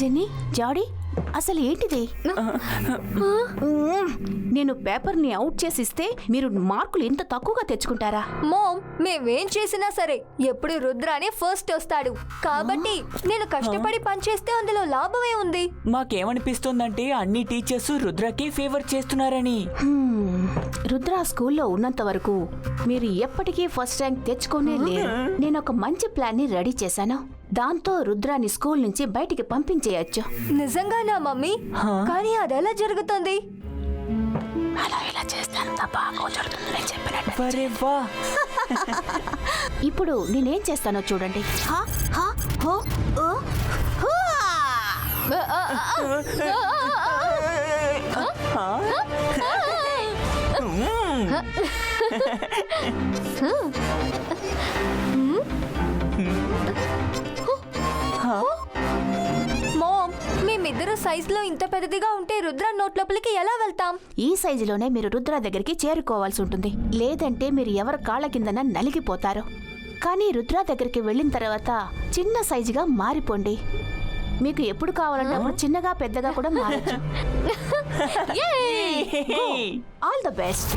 Jenny, జాడీ, అసలు ఏంటిది? నేను పేపర్ని అవుట్ చేసిస్తే మీరు మార్కులు ఇంత తక్కువగా తెచ్చుకుంటారా? మోమ్, మేమేం చేసినా సరే ఎప్పుడు రుద్రానే ఫస్ట్ వస్తాడు. కాబట్టి నేను కష్టపడి పనిచేస్తే అందులో లాభమే ఉంది. మాకేమనిపిస్తుందంటే అన్ని టీచర్స్ రుద్రకి ఫేవర్ చేస్తున్నారని. రుద్ర స్కూల్లో ఉన్నంత వరకు మీరు ఎప్పటికీ ఫస్ట్ ర్యాంక్ తెచ్చుకోనే లేరు. నేను ఒక మంచి ప్లాన్ ని రెడీ చేశాను. దాంతో రుద్రాని స్కూల్ నుంచి బయటికి పంపించేయచ్చు. నిజంగానా మమ్మీ? కానీ అదెలా జరుగుతుంది? అలా ఇలా చేస్తాను బాగా జరుగుతుంది చెప్పినట్టు. ఇప్పుడు నేనేం చేస్తానో చూడండి. మోమ్, మేమిద్దరు సైజులో ఇంత పెద్దదిగా ఉంటే రుద్ర నోట్ లోపలికి ఎలా వెళ్తాం? ఈ సైజులోనే మీరు రుద్ర దగ్గరికి చేరుకోవాల్సి ఉంటుంది. లేదంటే మీరు ఎవరి కాళ్ళ కిందన నలిగిపోతారు. కానీ రుద్ర దగ్గరికి వెళ్ళిన తర్వాత చిన్న సైజుగా మారిపోండి. మీకు ఎప్పుడు కావాలంటే అప్పుడు చిన్నగా పెద్దగా కూడా మారచ్చు. All the best.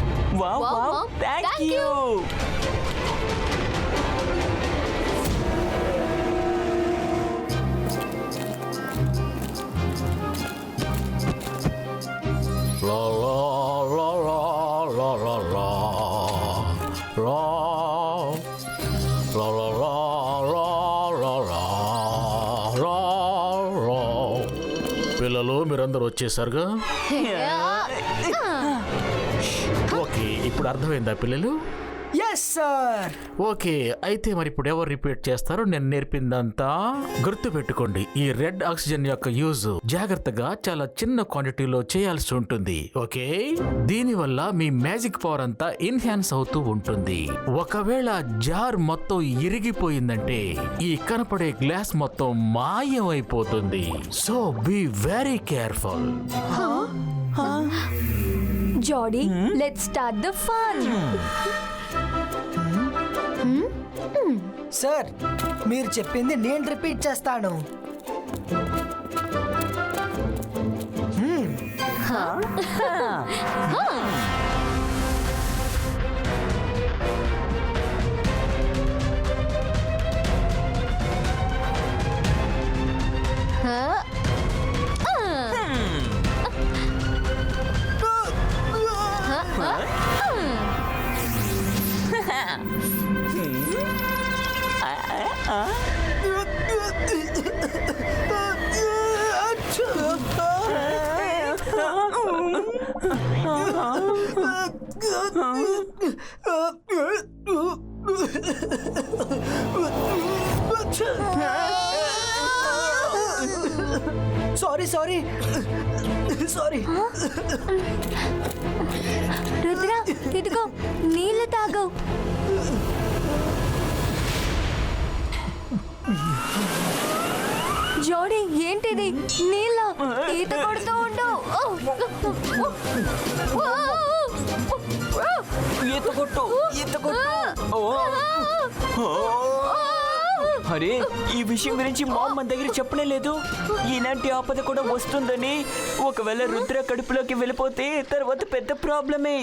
La la la la la la la la la la la la la la la. పిల్లలు మీరందరూ వచ్చేసారుగా? ఓకే, ఇప్పుడు అర్థమైందా పిల్లలు? Yes sir. ఓకే, అయితే మరి ఇప్పుడు ఎవరు రిపీట్ చేస్తారో నేను నేర్పిందంతా గుర్తు పెట్టుకోండి. ఈ రెడ్ ఆక్సిజన్ యొక్క యూజ్ జాగ్రత్తగా చాలా చిన్న క్వాంటిటీలో చేయాల్సి ఉంటుంది. ఓకే, దీనివల్ల మీ మ్యాజిక్ పవర్ అంతా ఎన్హాన్స్ అవుతూ ఉంటుంది. ఒకవేళ జార్ మొత్తం ఇరిగిపోయిందంటే ఈ కనపడే గ్లాస్ మొత్తం మాయమైపోతుంది. So be very careful. జాడీ, let's start the fun. Sir, మీరు చెప్పింది నేను రిపీట్ చేస్తాను. Sorry sorry sorry. రుద్ర, ఇదిగో నీళ్లు తాగు. జోడీ, ఏంటిది? నీళ్ళ ఈత కొడుతూ ఉండు. ఈత కొట్టు, ఈత కొట్టు. అరే, ఈ విషయం గురించి మా మన దగ్గర చెప్పనే లేదు. ఇలాంటి ఆపద కూడా వస్తుందని. ఒకవేళ రుద్ర కడుపులోకి వెళ్ళిపోతే తర్వాత పెద్ద ప్రాబ్లమే.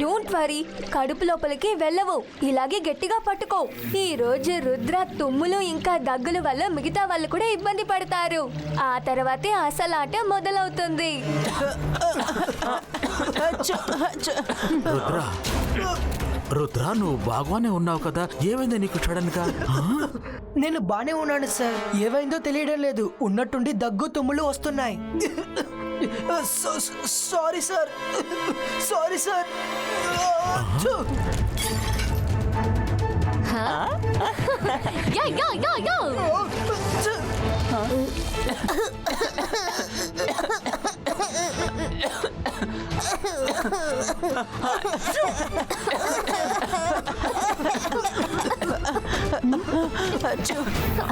డోంట్ వరీ, కడుపు లోపలికి వెళ్ళవు. ఇలాగే గట్టిగా పట్టుకో. ఈ రోజు రుద్ర తుమ్ములు ఇంకా దగ్గుల వల్ల మిగతా వాళ్ళు కూడా ఇబ్బంది పడతారు. ఆ తర్వాతే అసలాట మొదలవుతుంది. రుద్ర, నువ్వు బాగానే ఉన్నావు కదా? ఏమైంది నీకు సడన్ గా? నేను బానే ఉన్నాను సార్. ఏమైందో తెలియడం లేదు. ఉన్నట్టుండి దగ్గు తుమ్ములు వస్తున్నాయి. Sorry sir, sorry sir.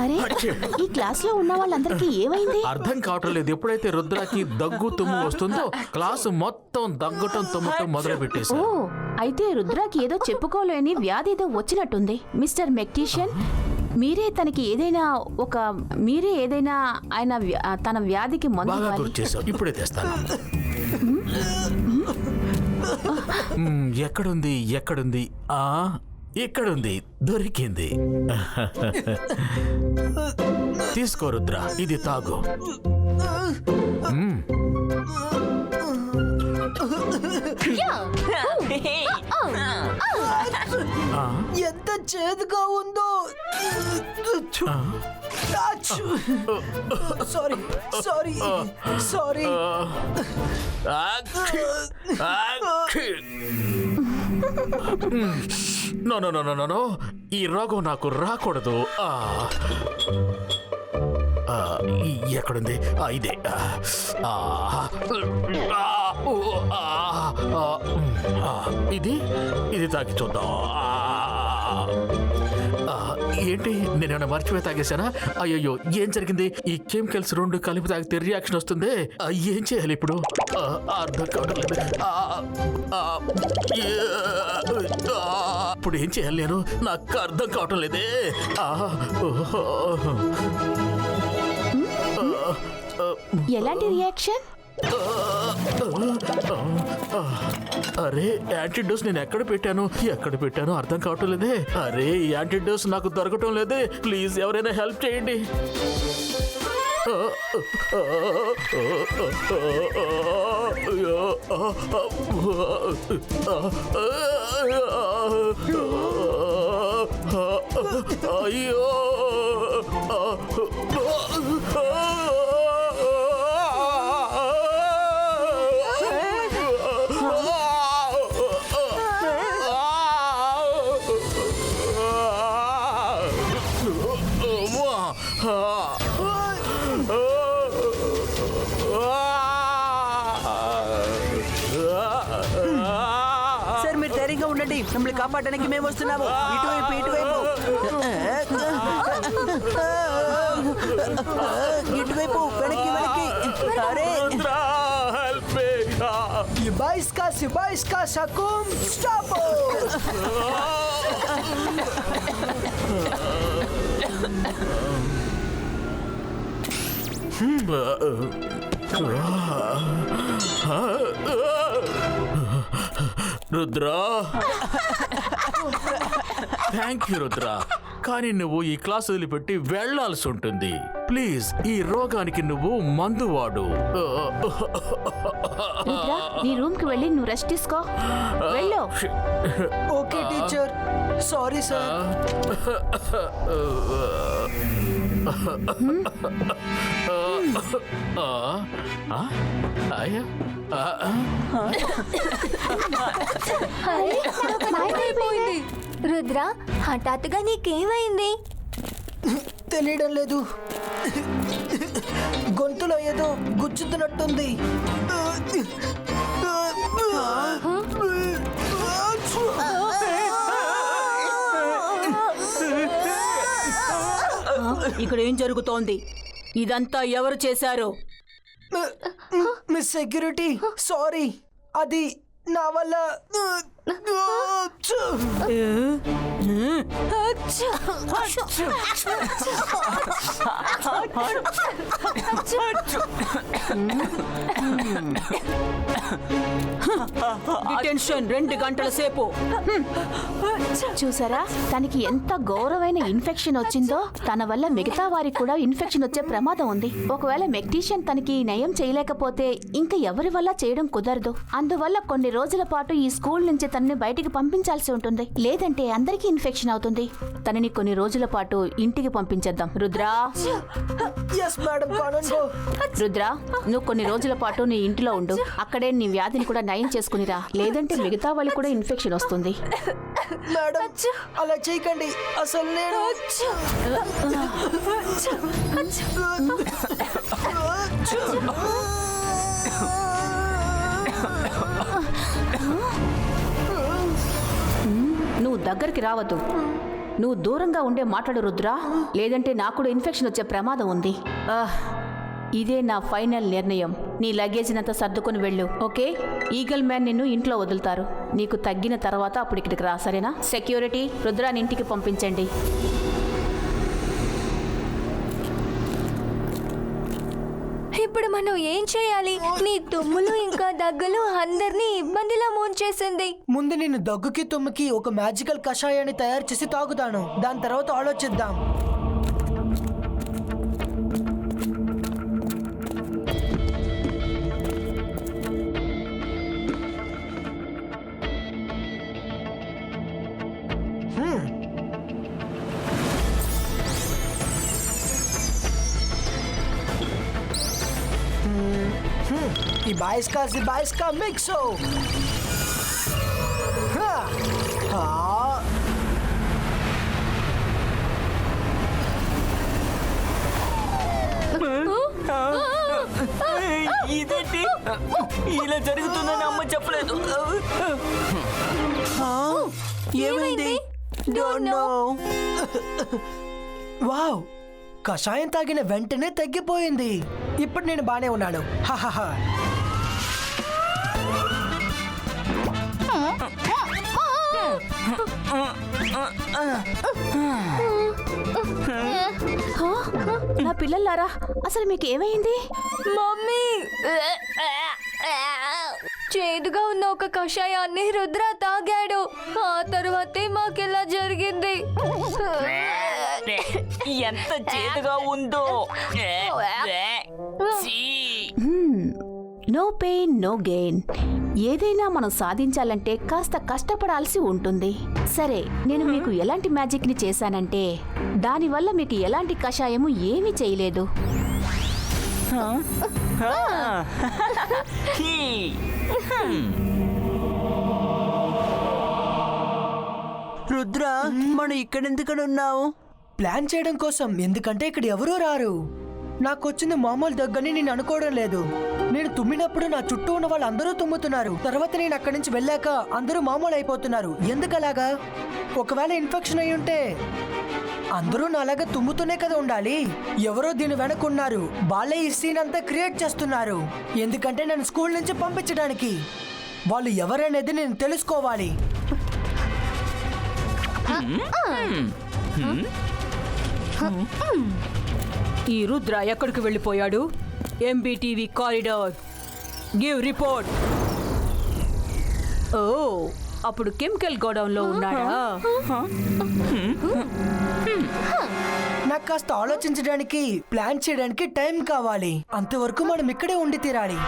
అరే, ఈ క్లాస్ లో ఉన్న వాళ్ళందరికీ ఏమైంది? అర్థం కావటం లేదు. ఎప్పుడైతే రుద్రకి దగ్గు తుమ్ము వస్తుందో క్లాసు మొత్తం దగ్గటం తుమ్మటం మొదలు పెట్టేశారు. ఓ, అయితే రుద్రకి ఏదో చెప్పుకోలేని వ్యాధి ఏదో వచ్చినట్టుంది. మిస్టర్ మెక్టీషియన్, మీరే తనకి ఏదైనా ఆయన తన వ్యాధికి మందు బాగా ఇవ్వాలి. గుర్తు చేసావు, ఇప్పుడే తెస్తాను. ఎక్కడుంది? ఇక్కడుంది, దొరికింది. తీసుకో రుద్ర, ఇది తాగు. ఎంత చేదుగా ఉందో. Sorry sorry sorry. నో, ఈ రోగం నాకు రాకూడదు. ఎక్కడుంది? ఇదే. ఇది తాగి చూద్దాం. ఏంటి, నేనేమైనా మర్చిపోయి తాగేశానా? అయ్యో, ఏం జరిగింది? ఈ కెమికల్స్ 2 కలిపి తాగితే రియాక్షన్ వస్తుంది. ఏం చేయాలి ఇప్పుడు? అర్థం కావట్లేదు. ఇప్పుడు ఏం చేయాలి నేను? నాకు అర్థం కావటం లేదే. ఎలాంటి రియాక్షన్? అరే, యాంటీడోస్ నేను ఎక్కడ పెట్టాను అర్థం కావటం లేదే. అరే, యాంటీడోస్ నాకు దొరకటం లేదే. ప్లీజ్ ఎవరైనా హెల్ప్ చేయండి. అయ్యో, సార్, మీరు ధైర్యంగా ఉండండి. మిమ్మల్ని కాపాడడానికి మేము వస్తున్నాము. ఇటువైపు వెనక్కి. అరే, Sibaisca Shakum Stapo! Rudra, thank you Rudra. కానీ నువ్వు ఈ క్లాస్ వదిలిపెట్టి వెళ్లాల్సి ఉంటుంది. ప్లీజ్, ఈ రోగానికి నువ్వు మందు వాడు. రుద్రా, నీ రూమ్ కి వెళ్ళి నువ్వు రెస్ట్ తీసుకో. వెళ్ళు. Okay teacher, sorry sir. మాయమైపోయింది. రుద్ర, హఠాత్తుగా నీకేమైంది? తెలియడం లేదు, గొంతులో ఏదో గుచ్చుతున్నట్టుంది. ఇక్కడ ఏం జరుగుతోంది? ఇదంతా ఎవరు చేశారు? మిస్ సెక్యూరిటీ, సారీ, అది నా వల్ల. డిటెన్షన్ 2 గంటల సేపు. చూసారా, తనకి ఎంత ఘోరమైన ఇన్ఫెక్షన్ వచ్చిందో. తన వల్ల మిగతా వారికి కూడా ఇన్ఫెక్షన్ వచ్చే ప్రమాదం ఉంది. ఒకవేళ మెక్టీషియన్ తనకి నయం చేయలేకపోతే ఇంకా ఎవరి వల్ల చేయడం కుదరదు. అందువల్ల కొన్ని రోజుల పాటు ఈ స్కూల్ నుంచి తనని బయటికి పంపించాల్సి ఉంటుంది. లేదంటే అందరికీ ఇన్ఫెక్షన్ అవుతుంది. తనని కొన్ని రోజుల పాటు ఇంటికి పంపించేద్దాం. రుద్రా, రుద్రా, నువ్వు కొన్ని రోజుల పాటు నీ ఇంటిలో ఉండు. అక్కడే నీ వ్యాధిని కూడా నయం చేసుకునిరా. లేదంటే మిగతా వాళ్ళకి కూడా ఇన్ఫెక్షన్ వస్తుంది. మేడం, అలా చేయకండి. అసలు నేను నువ్వు దగ్గరికి రావద్దు. నువ్వు దూరంగా ఉండే మాట్లాడు రుద్రా, లేదంటే నాకు కూడా ఇన్ఫెక్షన్ వచ్చే ప్రమాదం ఉంది. ఇదే నా ఫైనల్ నిర్ణయం. నీ లగేజ్నంతా సర్దుకొని వెళ్ళు, ఓకే? ఈగల్ మ్యాన్ నిన్ను ఇంట్లో వదులుతారు. నీకు తగ్గిన తర్వాత అప్పుడు ఇక్కడికి రా, సరేనా? సెక్యూరిటీ, రుద్రాని ఇంటికి పంపించండి. ఇప్పుడు మనం ఏం చేయాలి? నీ తుమ్ములు ఇంకా దగ్గులు అందరినీ ఇబ్బందిలో ముంచేసింది. ముందు నేను దగ్గుకి తుమ్ముకి ఒక మ్యాజికల్ కషాయాన్ని తయారు చేసి తాగుతాను. దాని తర్వాత ఆలోచిద్దాం. Ibaiska Mixo. Ha! Ha! ఇదేంటి ఇలా జరుగుతుందని అమ్మ చెప్పలేదు. ఏమైంది? Don't know. వావ్, కషాయం తాగిన వెంటనే తగ్గిపోయింది. ఇప్పుడు నేను బానే ఉన్నాను. హాహాహా. హా? నా పిల్లలారా, అసలు మీకు ఏమైంది? మమ్మీ, చేదుగా ఉన్న ఒక కషాయాన్ని రుద్ర తాగాడు. ఆ తర్వాతే మాకెలా జరిగింది. ఎంత చేదుగా ఉందో. No pain no gain. ఏదైనా మనం సాధించాలంటే కాస్త కష్టపడాల్సి ఉంటుంది. సరే, నేను మీకు ఎలాంటి మ్యాజిక్ ని చేశానంటే దానివల్ల మీకు ఎలాంటి కషాయము ఏమీ చేయలేదు. రుద్ర, మనం ఇక్కడెందుకని ఉన్నావు? ప్లాన్ చేయడం కోసం, ఎందుకంటే ఇక్కడ ఎవరూ రారు. నాకొచ్చింది మామూలు దగ్గని నేను అనుకోవడం లేదు. నేను తుమ్మినప్పుడు నా చుట్టూ ఉన్న వాళ్ళు అందరూ తుమ్ముతున్నారు. తర్వాత నేను అక్కడి నుంచి వెళ్ళాక అందరూ మామూలు అయిపోతున్నారు. ఎందుకలాగా? ఒకవేళ ఇన్ఫెక్షన్ అయి ఉంటే అందరూ నాలాగా తుమ్ముతూనే కదా ఉండాలి. ఎవరో దీని వెనకున్నారు. వాళ్ళే ఈ సీన్ అంతా క్రియేట్ చేస్తున్నారు. ఎందుకంటే నేను స్కూల్ నుంచి పంపించడానికి. వాళ్ళు ఎవరనేది నేను తెలుసుకోవాలి. ఈ రుద్ర ఎక్కడికి వెళ్ళిపోయాడు? MBTV corridor, give report. ఓ, అప్పుడు కెమికల్ గోడౌన్లో ఉన్నాడా? నాకు కాస్త ఆలోచించడానికి, ప్లాన్ చేయడానికి టైం కావాలి. అంతవరకు మనం ఇక్కడే ఉండి తీరాలి.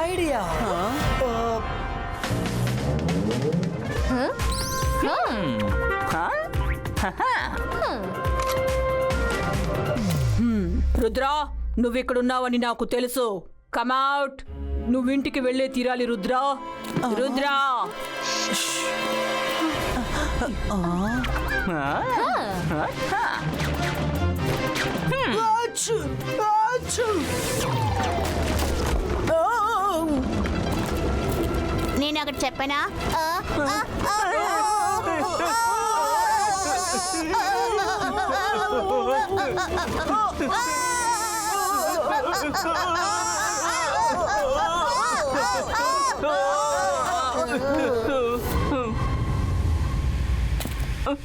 ఐడియా. రుద్ర, నువ్వెక్కడున్నావని నాకు తెలుసు. కమ్అవుట్. నువ్వింటికి వెళ్ళే తీరాలి రుద్ర. రుద్ర, ఆచు! ఆచు! నేను అక్కడ చెప్పనా?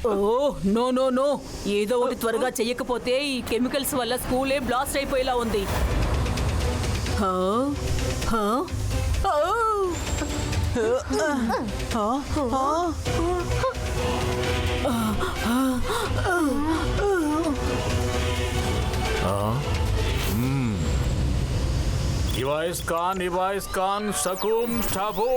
ఓ నో నో నో, ఏదో ఒకటి త్వరగా చెయ్యకపోతే ఈ కెమికల్స్ వల్ల స్కూలే బ్లాస్ట్ అయిపోయేలా ఉంది. హా? హా? Ivaiskan, Sakum, Tabu.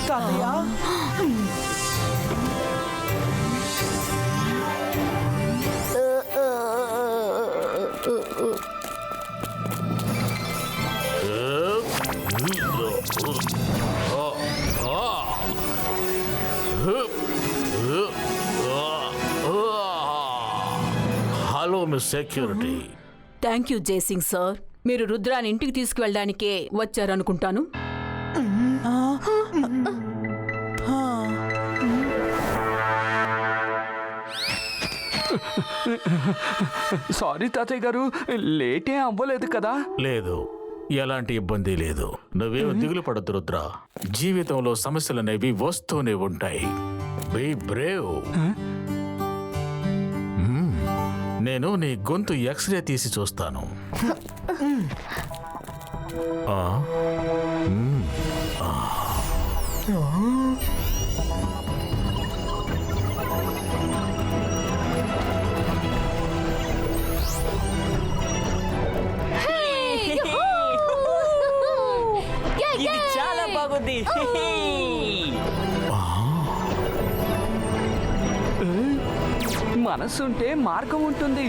తాతయ్య, hello miss security. Thank you Jaising sir. మీరు రుద్రాని ఇంటికి తీసుకువెళ్ళడానికే వచ్చారనుకుంటాను. సారీ తాతయ్య గారు, లేటే అవ్వలేదు కదా? లేదు, ఎలాంటి ఇబ్బంది లేదు. నువ్వేం దిగులు పడద్దు రుద్ర. జీవితంలో సమస్యలనేవి వస్తూనే ఉంటాయి. Be brave. నేను నీ గొంతు ఎక్స్రే తీసి చూస్తాను. ఆ? ఆ. ఇది చాలా బాగుంది. మనసుంటే మార్గం ఉంటుంది.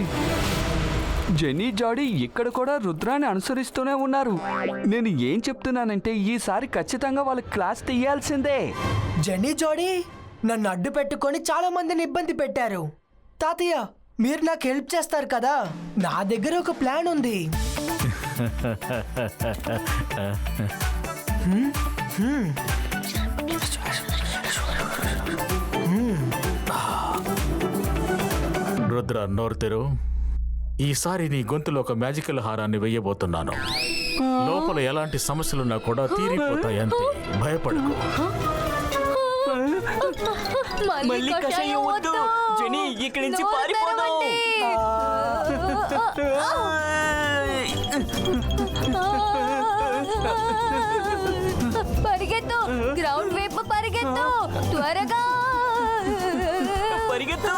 జెన్నీ జాడీ ఇక్కడ కూడా రుద్రాన్ని అనుసరిస్తూనే ఉన్నారు. నేను ఏం చెప్తున్నానంటే ఈసారి ఖచ్చితంగా వాళ్ళ క్లాస్ తీయాల్సిందే. జెన్నీ జోడీ నన్ను అడ్డు పెట్టుకొని చాలా మందిని ఇబ్బంది పెట్టారు. తాతయ్య, మీరు నాకు హెల్ప్ చేస్తారు కదా? నా దగ్గర ఒక ప్లాన్ ఉంది. రుద్ర, నోరు తెరు. ఈసారి నీ గొంతులో ఒక మ్యాజికల్ హారాన్ని వెయ్యబోతున్నాను. లోపల ఎలాంటి సమస్యలున్నా కూడా తీరిపోతాయి. అంతే, భయపడకు. మళ్ళీ కషాయం వద్దు. జెనీ, ఇక్కడి నుంచి పారిపోదాం. పరిగెత్తు, గ్రౌండ్ వైపు పరిగెత్తు, త్వరగా పరిగెత్తు.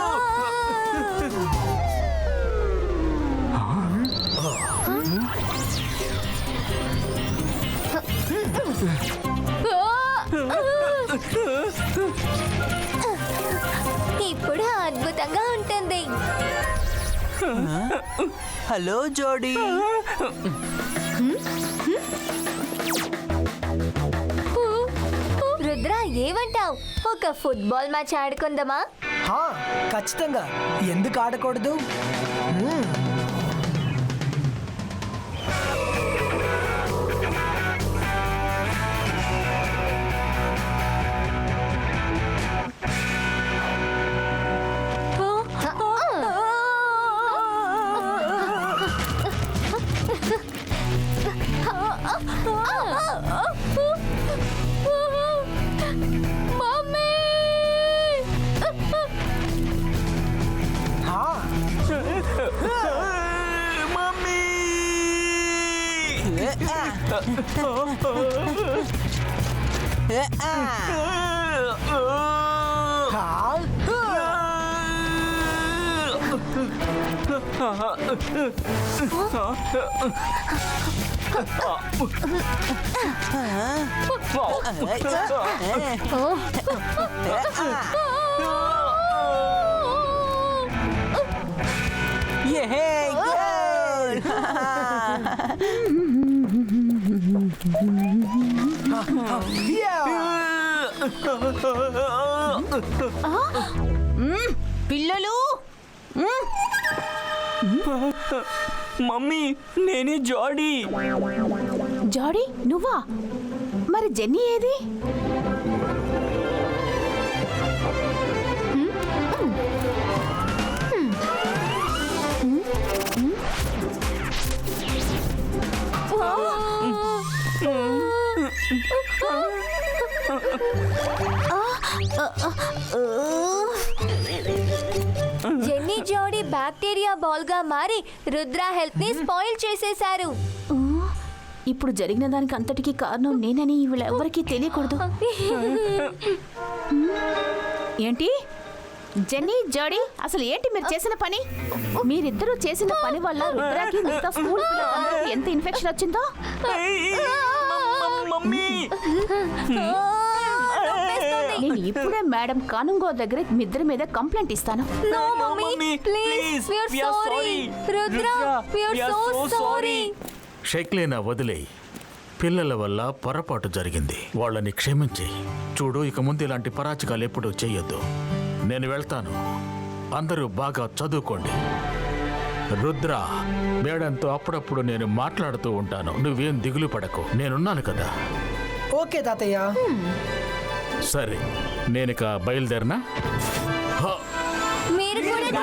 ఇప్పుడు అద్భుతంగా ఉంటుంది. హలో జోడీ. రుద్ర, ఏమంటావు? ఒక ఫుట్బాల్ మ్యాచ్ ఆడుకుందామా? హా, ఖచ్చితంగా. ఎందుకు ఆడకూడదు? పిల్లలు, మమ్మీ, నేనే జాడీ. జాడీ నువ్వా? మరి జెన్నీ ఏది? జెన్నీ జోడీ బ్యాక్టీరియా బాల్ గా మారి రుద్ర హెల్త్ ని స్పాయిల్ చేసేశారు. ఇప్పుడు జరిగిన దానికి అంతటికీ కారణం నేనని వీళ్ళెవ్వరికీ తెలియకూడదు. ఏంటి జెన్నీ, జాడీ, అసలు ఏంటి మీరు చేసిన పని? మీరిద్దరూ చేసిన పని వల్ల రుద్రాకి మిగతా స్కూల్ పిల్లలందరికీ ఎంత ఇన్ఫెక్షన్ వచ్చిందో. మమ్మీ, నేను ఇప్పుడే మేడం కానుంగో దగ్గర మీ ఇద్దరి మీద కంప్లైంట్ ఇస్తాను. No, mommy, please, we are sorry. Rudra, we are so sorry. షైక్లేనా, వదిలేయి. పిల్లల వల్ల పొరపాటు జరిగింది, వాళ్ళని క్షమించి. చూడు, ఇక ముందు ఇలాంటి పరాచకాలు ఎప్పుడూ చెయ్యొద్దు. నేను వెళ్తాను. అందరూ బాగా చదువుకోండి. రుద్ర, మేడంతో అప్పుడప్పుడు నేను మాట్లాడుతూ ఉంటాను. నువ్వేం దిగులు పడకు, నేనున్నాను కదా. ఓకే తాతయ్య. సరే, నేనిక బయలుదేరినా? మీరు కూడా